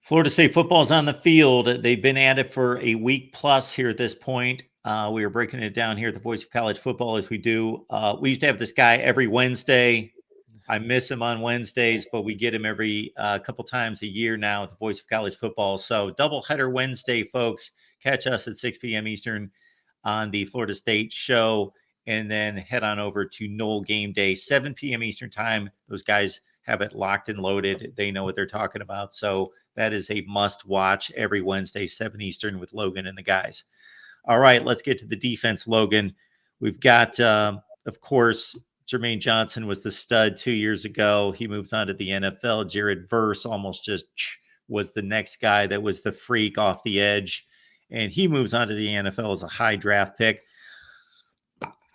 Florida State football is on the field. They've been at it for a week plus here at this point. We are breaking it down here at the Voice of College Football as we do. We used to have this guy every Wednesday. I miss him on Wednesdays, but we get him every couple times a year now at the Voice of College Football. So doubleheader Wednesday, folks. Catch us at 6 p.m. Eastern on the Florida State show, and then head on over to Knoll Game Day, 7 p.m. Eastern time. Those guys have it locked and loaded. They know what they're talking about. So that is a must watch every Wednesday, 7 Eastern with Logan and the guys. All right, let's get to the defense, Logan. We've got, of course, Jermaine Johnson was the stud 2 years ago. He moves on to the NFL. Jared Verse almost just was the next guy that was the freak off the edge. And he moves on to the NFL as a high draft pick.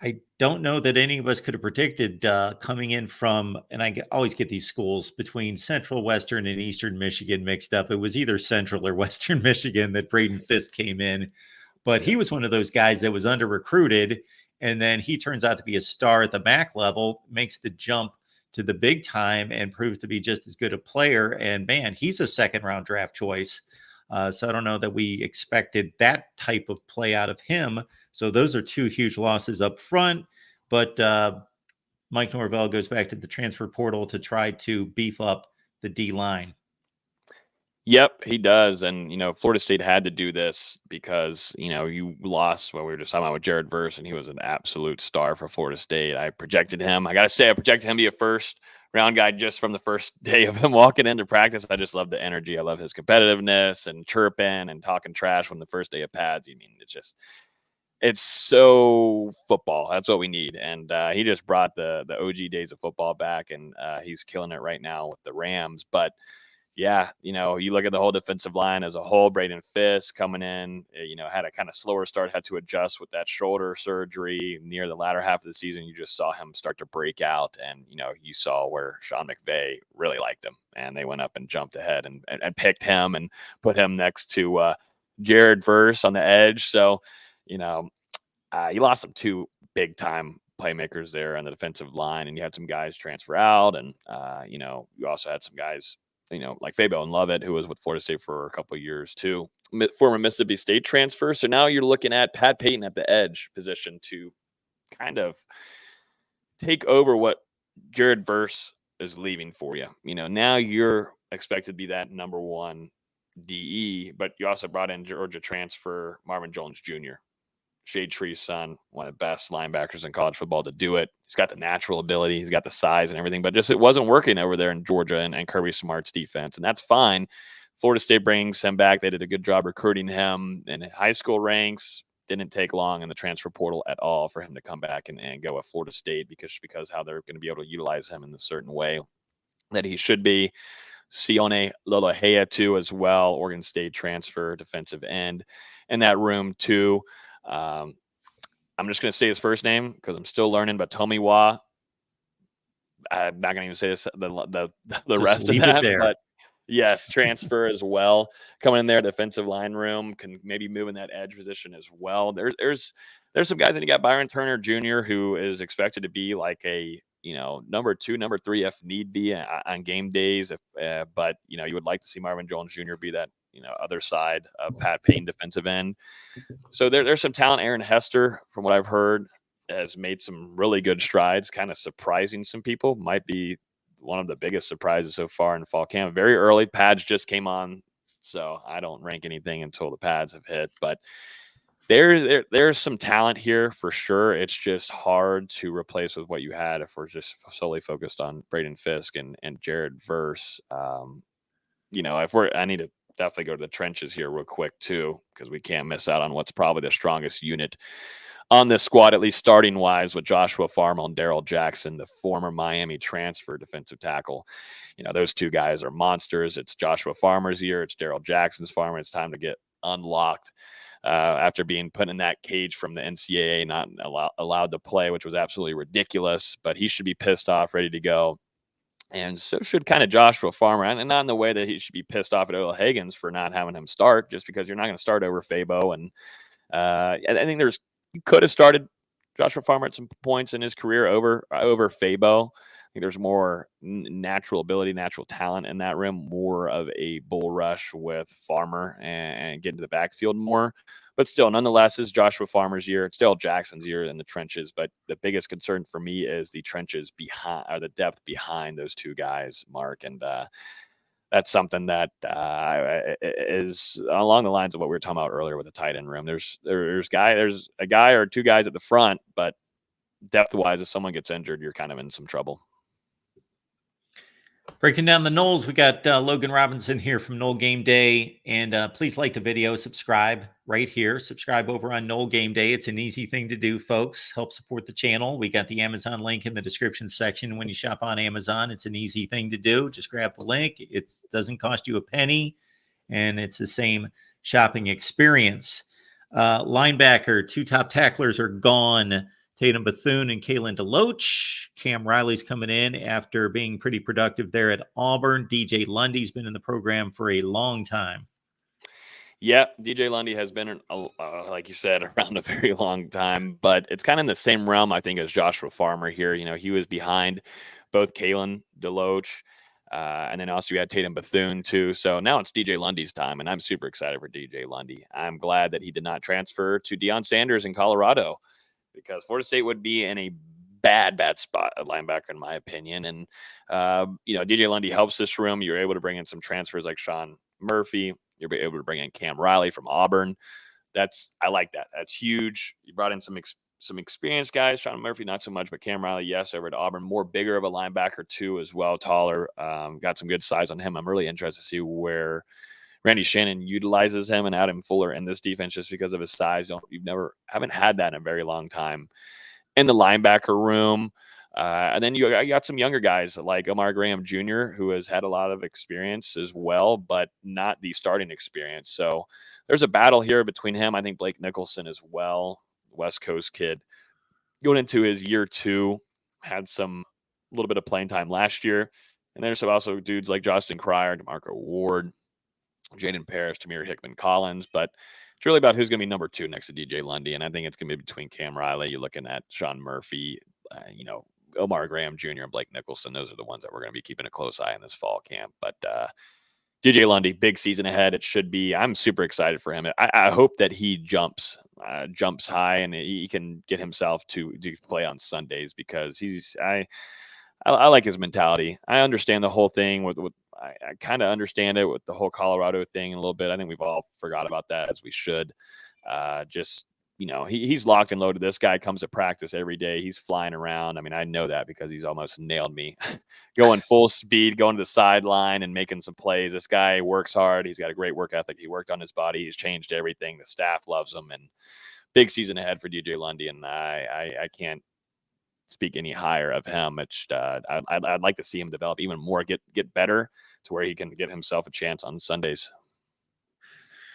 I don't know that any of us could have predicted coming in from, and I always get these schools between Central, Western, and Eastern Michigan mixed up. It was either Central or Western Michigan that Braden Fisk came in. But he was one of those guys that was under recruited. And then he turns out to be a star at the MAC level, makes the jump to the big time and proves to be just as good a player. And man, he's a second round draft choice. So I don't know that we expected that type of play out of him. So those are two huge losses up front. But Mike Norvell goes back to the transfer portal to try to beef up the D line. Yep, he does. And, Florida State had to do this because, you lost what we were just talking about with Jared Verse, and he was an absolute star for Florida State. I projected him. I got to say, I projected him to be a first-round guy just from the first day of him walking into practice. I just love the energy. I love his competitiveness and chirping and talking trash when the first day of pads. It's so football. That's what we need. And he just brought the OG days of football back, and he's killing it right now with the Rams. But yeah, you look at the whole defensive line as a whole. Braden Fisk coming in, had a kind of slower start, had to adjust with that shoulder surgery near the latter half of the season. You just saw him start to break out, and you saw where Sean McVay really liked him, and they went up and jumped ahead and picked him and put him next to Jared Verse on the edge. So, you lost some two big time playmakers there on the defensive line, and you had some guys transfer out, and you also had some guys, like Fabo and Lovett, who was with Florida State for a couple of years too, former Mississippi State transfer. So now you're looking at Pat Payton at the edge position to kind of take over what Jared Verse is leaving for you. Now you're expected to be that number one DE, but you also brought in Georgia transfer Marvin Jones Jr., Shade Tree's son, one of the best linebackers in college football to do it. He's got the natural ability. He's got the size and everything, but just it wasn't working over there in Georgia and Kirby Smart's defense, and that's fine. Florida State brings him back. They did a good job recruiting him in high school ranks. Didn't take long in the transfer portal at all for him to come back and go at Florida State because how they're going to be able to utilize him in a certain way that he should be. Sione Lolohea too as well, Oregon State transfer, defensive end in that room too. I'm just going to say his first name because I'm still learning, but Tomiwa. I'm not going to even say this, the rest of that, but yes, transfer as well. Coming in there, defensive line room, can maybe move in that edge position as well. There's some guys, and you got Byron Turner Jr., who is expected to be like a, number 2, number 3, if need be on game days. But, you would like to see Marvin Jones Jr. be that, other side of Pat Payne defensive end. So there's some talent. Aaron Hester, from what I've heard, has made some really good strides, kind of surprising some people. Might be one of the biggest surprises so far in fall camp. Very early. Pads just came on, so I don't rank anything until the pads have hit. But there's some talent here for sure. It's just hard to replace with what you had if we're just solely focused on Braden Fisk and Jared Verse. I need to definitely go to the trenches here real quick too, because we can't miss out on what's probably the strongest unit on this squad, at least starting wise, with Joshua Farmel and Darrell Jackson, the former Miami transfer defensive tackle. Those two guys are monsters. It's Joshua Farmer's year. It's Darrell Jackson's farmer. It's time to get unlocked after being put in that cage from the NCAA, not allowed to play, which was absolutely ridiculous, but he should be pissed off, ready to go. And so should kind of Joshua Farmer, and not in the way that he should be pissed off at Ola Higgins for not having him start, just because you're not going to start over Fabo. And I think you could have started Joshua Farmer at some points in his career over Fabo. think there's more natural ability, natural talent in that room, more of a bull rush with Farmer and get into the backfield more. But still, nonetheless, is Joshua Farmer's year. It's still Jackson's year in the trenches. But the biggest concern for me is the trenches behind, or the depth behind those two guys, Mark. And that's something that is along the lines of what we were talking about earlier with the tight end room. There's a guy or two guys at the front, but depth wise, if someone gets injured, you're kind of in some trouble. Breaking down the Knowles, we got Logan Robinson here from Knoll Game Day. And please like the video, subscribe right here. Subscribe over on Knoll Game Day. It's an easy thing to do, folks. Help support the channel. We got the Amazon link in the description section. When you shop on Amazon, it's an easy thing to do. Just grab the link. It doesn't cost you a penny, and it's the same shopping experience. Linebacker, two top tacklers are gone. Tatum Bethune and Kalen DeLoach. Cam Riley's coming in after being pretty productive there at Auburn. DJ Lundy's been in the program for a long time. Yeah, DJ Lundy has been, like you said, around a very long time, but it's kind of in the same realm, I think, as Joshua Farmer here. You know, he was behind both Kalen DeLoach, and then also you had Tatum Bethune too. So now it's DJ Lundy's time, and I'm super excited for DJ Lundy. I'm glad that he did not transfer to Deion Sanders in Colorado, because Florida State would be in a bad spot at linebacker, in my opinion. And, DJ Lundy helps this room. You're able to bring in some transfers like Sean Murphy. You're able to bring in Cam Riley from Auburn. I like that. That's huge. You brought in some experienced guys. Sean Murphy, not so much, but Cam Riley, yes, over to Auburn. More bigger of a linebacker, too, as well, taller. Got some good size on him. I'm really interested to see where Randy Shannon utilizes him and Adam Fuller in this defense just because of his size. Haven't had that in a very long time in the linebacker room. And then you got some younger guys like Omar Graham Jr., who has had a lot of experience as well, but not the starting experience. So there's a battle here between him. I think Blake Nicholson as well, West Coast kid, going into his year 2, had a little bit of playing time last year. And there's also dudes like Justin Cryer, DeMarco Ward, Jaden Parrish, Tamir Hickman Collins, but it's really about who's going to be number 2 next to DJ Lundy. And I think it's going to be between Cam Riley. You're looking at Sean Murphy, Omar Graham Jr. and Blake Nicholson. Those are the ones that we're going to be keeping a close eye on this fall camp. But DJ Lundy, big season ahead. It should be. I'm super excited for him. I hope that he jumps high and he can get himself to play on Sundays, because I like his mentality. I understand the whole thing I kind of understand it with the whole Colorado thing a little bit. I think we've all forgot about that, as we should. He's locked and loaded. This guy comes to practice every day. He's flying around. I mean, I know that because he's almost nailed me going full speed, going to the sideline and making some plays. This guy works hard. He's got a great work ethic. He worked on his body. He's changed everything. The staff loves him, and big season ahead for DJ Lundy. And I can't speak any higher of him. I'd like to see him develop even more, get better to where he can get himself a chance on Sundays.